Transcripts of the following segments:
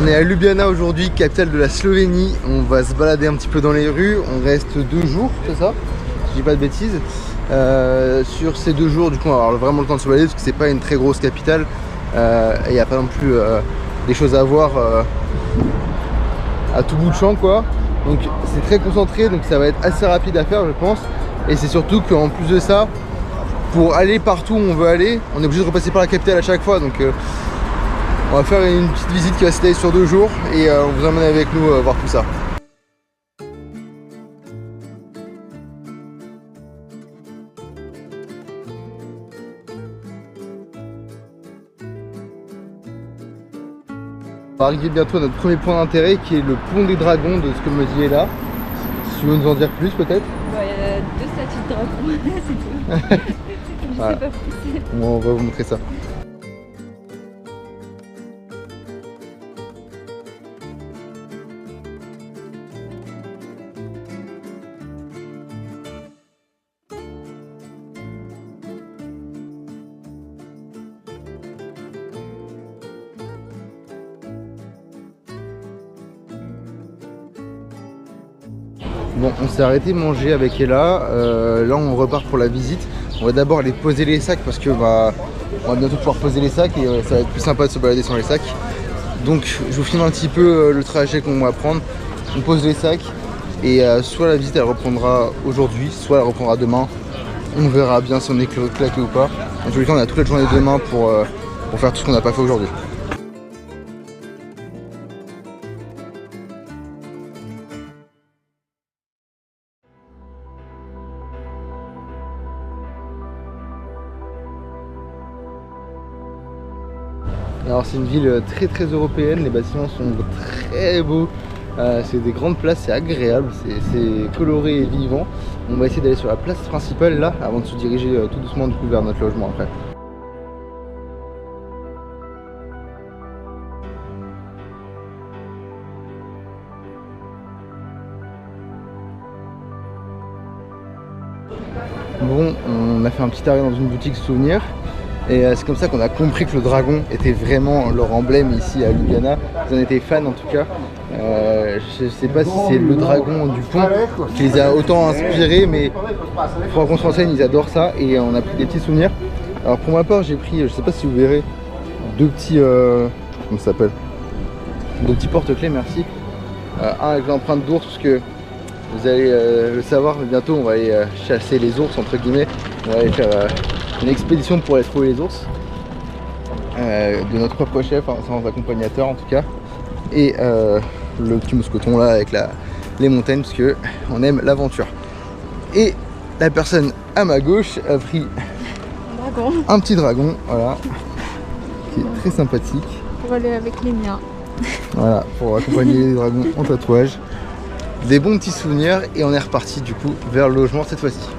On est à Ljubljana aujourd'hui, capitale de la Slovénie. On va se balader un petit peu dans les rues. On reste 2 jours, c'est ça? Si je dis pas de bêtises. Sur ces 2 jours, du coup, on va avoir vraiment le temps de se balader parce que c'est pas une très grosse capitale. Il n'y a pas non plus des choses à voir à tout bout de champ, quoi. Donc c'est très concentré, donc ça va être assez rapide à faire, je pense. Et c'est surtout qu'en plus de ça, pour aller partout où on veut aller, on est obligé de repasser par la capitale à chaque fois. Donc on va faire une petite visite qui va s'étaler sur 2 jours et on vous emmène avec nous voir tout ça. On va arriver bientôt à notre premier point d'intérêt qui est le pont des dragons de ce que me dit Ella. Si tu veux nous en dire plus peut-être? Il y a 2 statues de dragons, c'est tout. Je sais pas plus. On va vous montrer ça. Bon, on s'est arrêté manger avec Ella. Là, on repart pour la visite. On va d'abord aller poser les sacs parce que on va bientôt pouvoir poser les sacs et ça va être plus sympa de se balader sans les sacs. Donc, je vous filme un petit peu le trajet qu'on va prendre. On pose les sacs et soit la visite elle reprendra aujourd'hui, soit elle reprendra demain. On verra bien si on est claqué ou pas. En tous les cas, on a toute la journée de demain pour faire tout ce qu'on n'a pas fait aujourd'hui. Alors c'est une ville très européenne, les bâtiments sont très beaux, c'est des grandes places, c'est agréable, c'est coloré et vivant. On va essayer d'aller sur la place principale là, avant de se diriger tout doucement du coup vers notre logement après. Bon, on a fait un petit arrêt dans une boutique souvenir. Et c'est comme ça qu'on a compris que le dragon était vraiment leur emblème ici à Ljubljana. Ils en étaient fans en tout cas. Je sais pas si c'est le dragon du pont qui les a autant inspirés, mais il faudra qu'on se renseigne, ils adorent ça et on a pris des petits souvenirs. Alors pour ma part j'ai pris, je sais pas si vous verrez, 2 petits, comment ça s'appelle, 2 petits porte-clés, merci. Un avec l'empreinte d'ours parce que vous allez le savoir, bientôt on va aller chasser les ours entre guillemets. On va aller faire une expédition pour aller trouver les ours de notre propre chef, hein, sans accompagnateur en tout cas, et le petit mousqueton là avec les montagnes parce que on aime l'aventure. Et la personne à ma gauche a pris un petit dragon, voilà, qui est très sympathique pour aller avec les miens. Voilà, pour accompagner les dragons en tatouage. Des bons petits souvenirs et on est reparti du coup vers le logement cette fois-ci.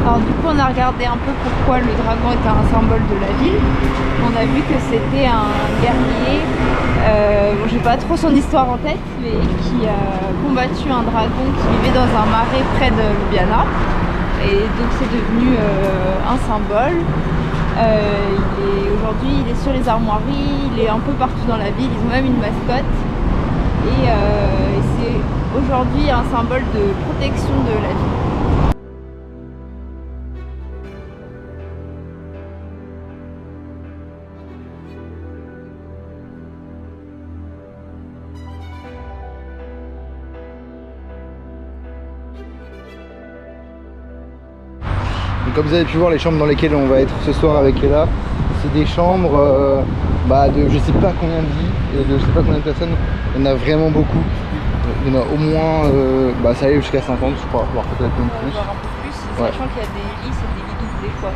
Alors du coup on a regardé un peu pourquoi le dragon était un symbole de la ville. On a vu que c'était un guerrier, bon, j'ai pas trop son histoire en tête, mais qui a combattu un dragon qui vivait dans un marais près de Ljubljana. Et donc c'est devenu un symbole. Aujourd'hui il est sur les armoiries, il est un peu partout dans la ville, ils ont même une mascotte. Et c'est aujourd'hui un symbole de protection de la ville. Donc, comme vous avez pu voir, les chambres dans lesquelles on va être ce soir avec Ella, c'est des chambres de je sais pas combien de lits et de je sais pas combien de personnes. Il y en a vraiment beaucoup. Il y en a au moins, ça allait jusqu'à 50 je crois, voire peut-être même plus. Voire un peu plus, Ouais. sachant qu'il y a des lits, c'est des lits doubles des fois.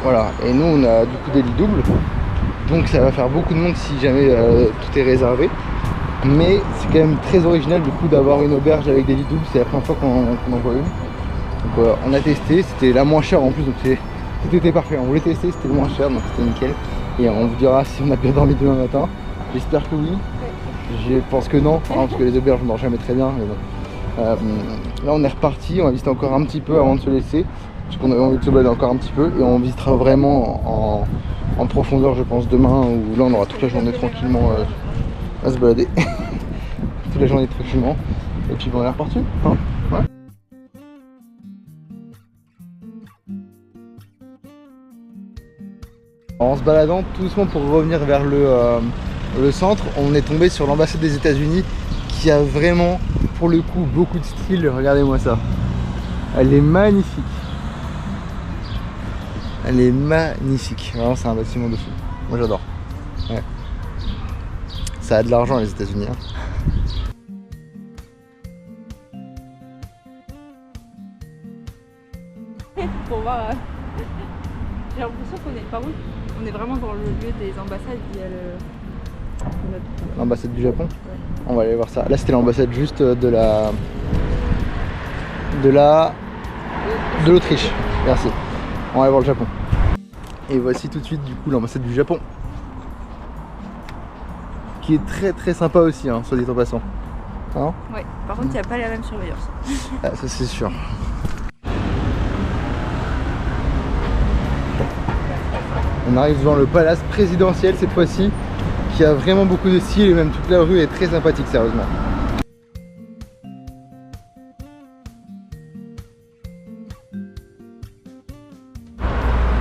Voilà, et nous on a du coup des lits doubles, donc ça va faire beaucoup de monde si jamais tout est réservé. Mais c'est quand même très original du coup d'avoir une auberge avec des lits doubles, c'est la première fois qu'on en voit une. Donc on a testé, c'était la moins chère en plus, donc tout était parfait. On voulait tester, c'était le moins cher, donc c'était nickel. Et on vous dira si on a bien dormi demain matin. J'espère que oui. Je pense que non, hein, parce que les auberges ne marchent jamais très bien. Mais bon. Là on est reparti, on va visiter encore un petit peu avant de se laisser. Parce qu'on avait envie de se balader encore un petit peu. Et on visitera vraiment en profondeur je pense demain. Où là on aura toute la journée tranquillement à se balader. Toute la journée tranquillement. Et puis bon, on est reparti. Hein, ouais. En se baladant tout doucement pour revenir vers le centre, on est tombé sur l'ambassade des États-Unis qui a vraiment, pour le coup, beaucoup de style. Regardez-moi ça. Elle est magnifique. Elle est magnifique. Vraiment, c'est un bâtiment de fou. Moi, j'adore. Ouais. Ça a de l'argent, les États-Unis. Hein. Pour voir. J'ai l'impression qu'on est pas où. On est vraiment dans le lieu des ambassades. Il y a L'ambassade du Japon. Ouais. On va aller voir ça. Là, c'était l'ambassade juste de l'Autriche. Merci. On va aller voir le Japon. Et voici tout de suite du coup l'ambassade du Japon. Qui est très très sympa aussi, hein, soit dit en passant. Hein? Ouais, par contre il n'y a pas la même surveillance. Ah, ça c'est sûr. On arrive devant le palace présidentiel cette fois-ci, qui a vraiment beaucoup de style et même toute la rue est très sympathique sérieusement.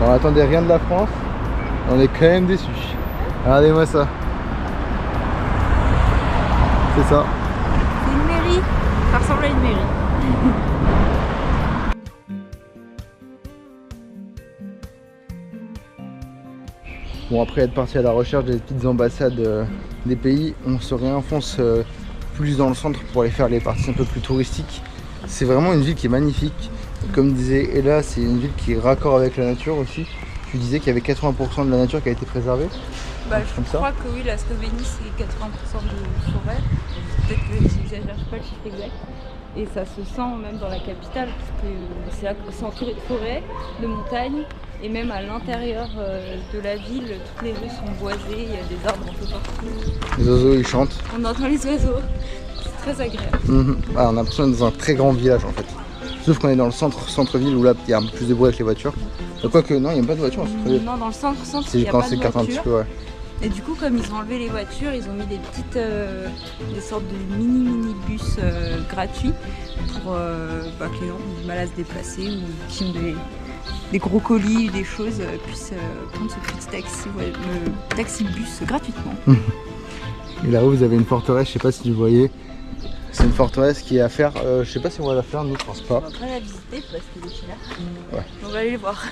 On attendait rien de la France, on est quand même déçus. Regardez-moi ça. C'est ça. C'est une mairie, ça ressemble à une mairie. Bon, après être parti à la recherche des petites ambassades des pays, on se réenfonce plus dans le centre pour aller faire les parties un peu plus touristiques. C'est vraiment une ville qui est magnifique. Comme disait Ella, c'est une ville qui est raccord avec la nature aussi. Tu disais qu'il y avait 80% de la nature qui a été préservée. Bah, je crois que oui, la Slovénie c'est 80% de forêt. Peut-être que j'exagère pas le chiffre exact. Et ça se sent même dans la capitale, parce que c'est entouré de forêts, de montagnes. Et même à l'intérieur de la ville, toutes les rues sont boisées, il y a des arbres un peu partout. Les oiseaux ils chantent. On entend les oiseaux, c'est très agréable. Ah, on a l'impression d'être dans un très grand village en fait. Sauf qu'on est dans le centre-ville où là il y a un peu plus de bruit avec les voitures. Quoique non, il n'y a pas de voiture en centre-ville. Non, dans le centre, C'est il n'y a quand pas c'est de un petit voiture. peu, ouais. Et du coup, comme ils ont enlevé les voitures, ils ont mis des petites, des sortes de mini bus gratuits pour que les gens ont du mal à se déplacer ou qui ont des gros colis ou des choses puissent prendre ce petit taxi, le taxi-bus gratuitement. Et là-haut vous avez une forteresse, je sais pas si vous voyez. C'est une forteresse qui est à faire, je sais pas si on va la faire, nous je pense pas. On va pas la visiter parce qu'elle est là. Ouais. On va aller les voir.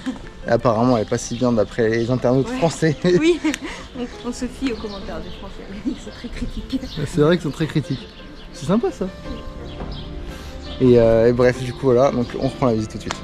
Et apparemment elle est pas si bien d'après les internautes français. Oui, on se fie aux commentaires des Français, ils sont très critiques. C'est vrai qu'ils sont très critiques. C'est sympa ça. Et bref, du coup voilà, donc on reprend la visite tout de suite.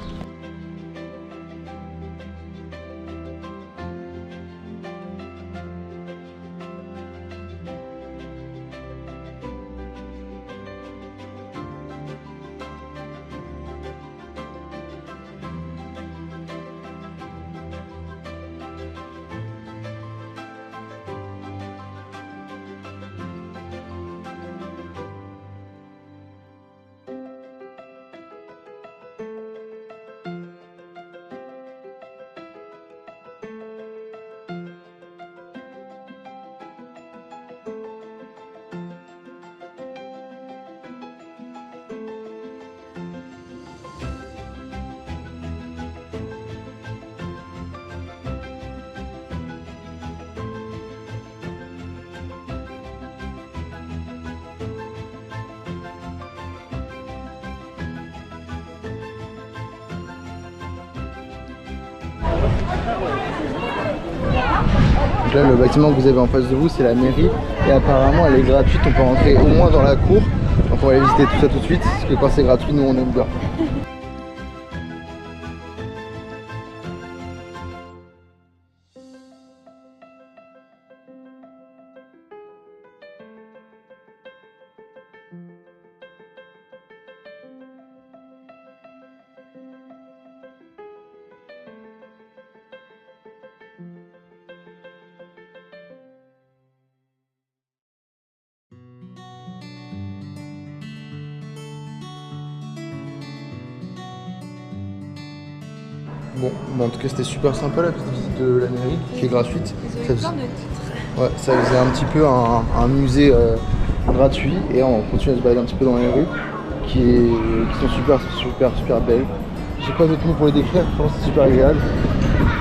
Donc là, le bâtiment que vous avez en face de vous, c'est la mairie. Et apparemment, elle est gratuite. On peut rentrer au moins dans la cour. Donc on va aller visiter tout ça tout de suite. Parce que quand c'est gratuit, nous on aime bien. Bon, en tout cas c'était super sympa la petite visite de la mairie qui est gratuite. Ils ont Ça eu faisait- plein de titres. Ouais, ça faisait un petit peu un musée gratuit et on continue à se balader un petit peu dans les rues qui sont super belles. J'ai pas d'autres mots pour les décrire, je pense que c'est super agréable.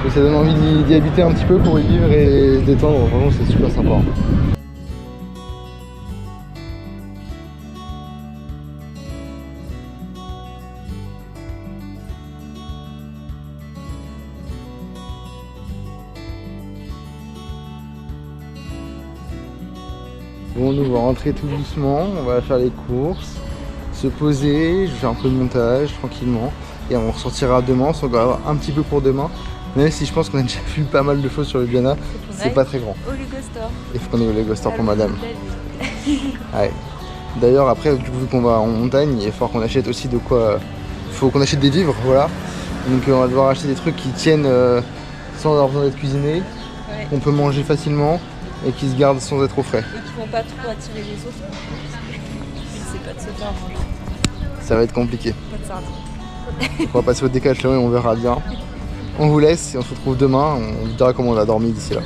Et ça donne envie d'y habiter un petit peu pour y vivre et détendre, vraiment c'est super sympa. Bon, nous on va rentrer tout doucement, on va faire les courses, se poser, je vais faire un peu de montage tranquillement et on ressortira demain, on s'en gardera un petit peu pour demain, même si je pense qu'on a déjà vu pas mal de choses sur Ljubljana, c'est pas très grand. Au Lego Store. Il faut qu'on aille au Lego Store pour madame. Ouais. D'ailleurs après du coup vu qu'on va en montagne, il va falloir qu'on achète aussi de quoi. Il faut qu'on achète des vivres, voilà. Donc on va devoir acheter des trucs qui tiennent sans avoir besoin d'être cuisinés, Ouais. qu'on peut manger facilement et qui se gardent sans être au frais. Et qui vont pas trop attirer les autres. C'est pas de se faire manger. Ça va être compliqué. Pas de sardines. On va passer au Décathlon et on verra bien. On vous laisse et on se retrouve demain, on vous dira comment on a dormi d'ici là.